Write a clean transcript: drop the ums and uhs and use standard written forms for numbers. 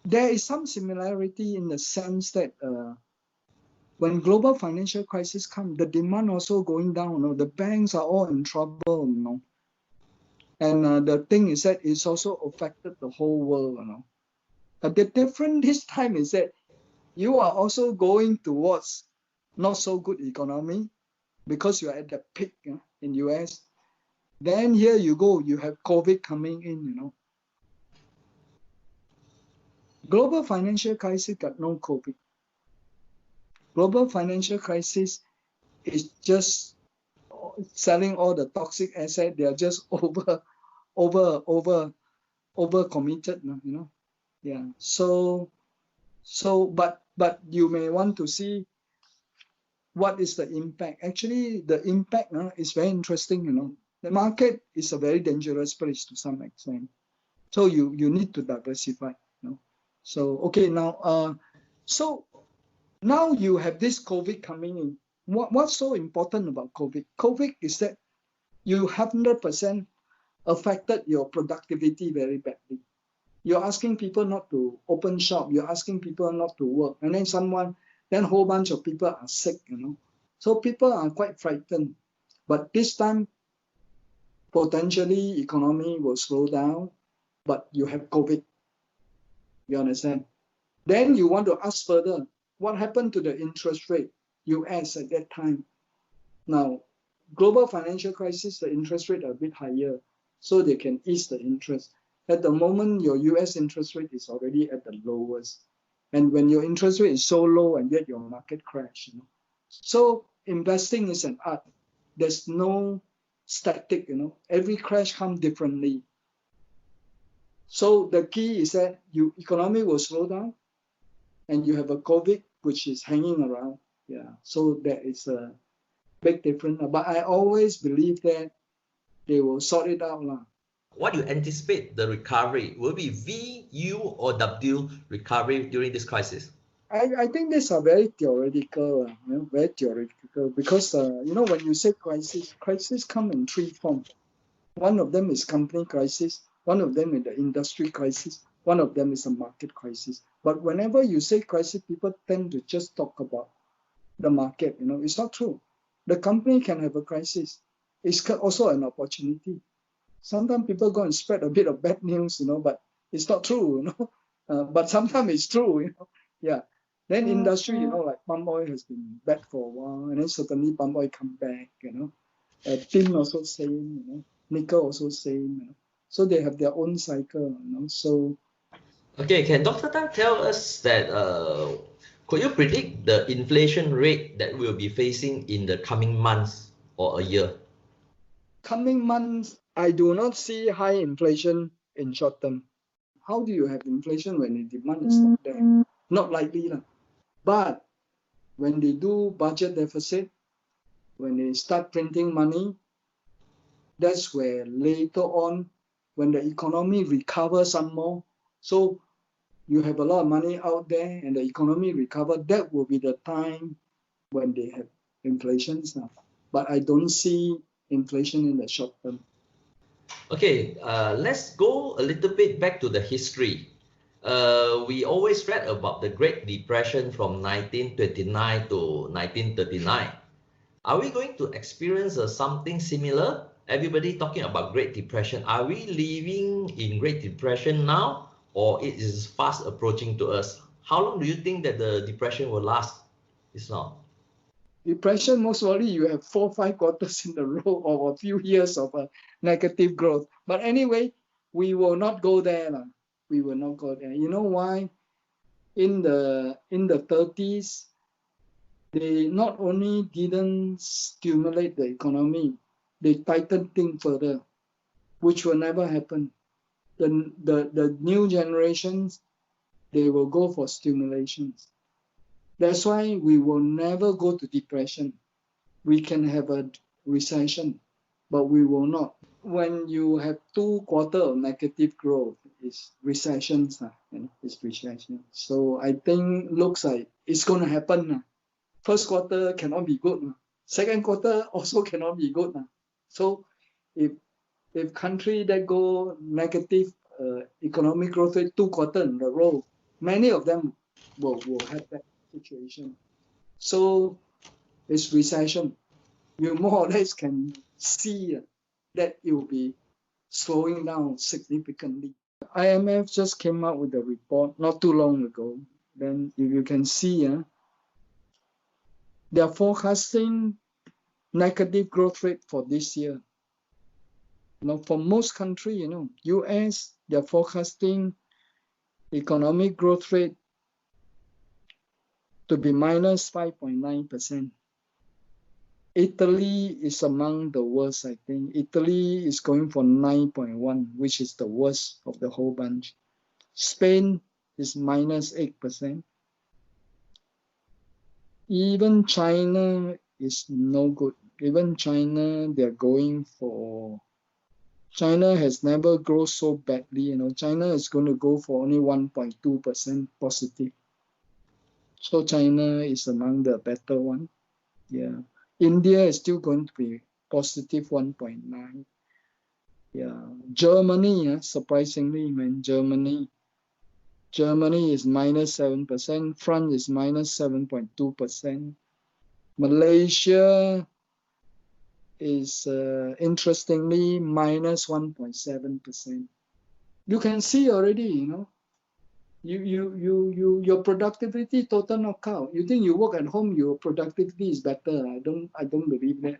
there is some similarity in the sense that when global financial crisis come, the demand also going down. You know, the banks are all in trouble. You know, and the thing is that it's also affected the whole world. You know, but the difference this time is that you are also going towards not so good economy because you are at the peak, you know, in US. Then here you go, you have COVID coming in. You know, global financial crisis got no COVID. Global financial crisis is just selling all the toxic assets. They are just over committed, you know. Yeah. So but you may want to see what is the impact. Actually, the impact is very interesting, you know. The market is a very dangerous place to some extent. So you need to diversify, you know. So okay, now so now you have this COVID coming in. What's so important about COVID? COVID is that you 100% affected your productivity very badly. You're asking people not to open shop. You're asking people not to work. And then a whole bunch of people are sick, you know. So people are quite frightened. But this time, potentially, economy will slow down, but you have COVID. You understand? Then you want to ask further, what happened to the interest rate? US at that time. Now, global financial crisis, the interest rate are a bit higher, so they can ease the interest. At the moment, your US interest rate is already at the lowest. And when your interest rate is so low and yet your market crash, you know. So investing is an art. There's no static, you know. Every crash comes differently. So the key is that your economy will slow down and you have a COVID which is hanging around. Yeah. So that is a big difference. But I always believe that they will sort it out. What do you anticipate the recovery? Will it be V, U, or W recovery during this crisis? I think these are very theoretical, you know, very theoretical, because you know, when you say crisis come in three forms. One of them is company crisis, one of them is the industry crisis, one of them is a market crisis. But whenever you say crisis, people tend to just talk about the market. You know, it's not true. The company can have a crisis. It's also an opportunity. Sometimes people go and spread a bit of bad news, you know, but it's not true, you know. But sometimes it's true, you know. Yeah. Then industry, you know, like palm oil has been bad for a while, and then suddenly palm oil come back, you know. Tin also same, you know. Nickel also same, you know. So they have their own cycle, you know. So okay, can Dr. Tan tell us that could you predict the inflation rate that we'll be facing in the coming months or a year? Coming months, I do not see high inflation in short term. How do you have inflation when the demand is not there? Not likely. But when they do budget deficit, when they start printing money, that's where later on, when the economy recovers some more, so you have a lot of money out there and the economy recover, that will be the time when they have inflation now. But I don't see inflation in the short term. Okay, let's go a little bit back to the history. We always read about the Great Depression from 1929 to 1939. Are we going to experience something similar? Everybody talking about Great Depression. Are we living in Great Depression now, or it is fast approaching to us? How long do you think that the depression will last? It's not. Depression, most probably you have 4 or 5 quarters in a row or a few years of negative growth. But anyway, we will not go there. We will not go there. You know why? In the 30s, they not only didn't stimulate the economy, they tightened things further, which will never happen. The new generations, they will go for stimulations. That's why we will never go to depression. We can have a recession, but we will not. When you have 2 quarters of negative growth, it's recessions. It's recession. So I think looks like it's going to happen. First quarter cannot be good. Second quarter also cannot be good. So if country that go negative economic growth rate 2 quarters in a row, Many of them will have that situation. So it's recession. You more or less can see that it will be slowing down significantly. IMF just came out with a report not too long ago. Then if you can see, they are forecasting negative growth rate for this year. For most countries, US, they're forecasting economic growth rate to be minus 5.9%. Italy is among the worst, I think. Italy is going for 9.1, which is the worst of the whole bunch. Spain is minus 8%. Even China is no good. Even China, they're going for... China has never grown so badly. China is going to go for only 1.2% positive. So China is among the better one. Yeah. India is still going to be positive 1.9. Yeah. Germany, surprisingly, Germany is minus 7%. France is minus 7.2%. Malaysia is interestingly minus 1.7%. You can see already, your productivity total knockout. You think you work at home, your productivity is better. I don't believe that.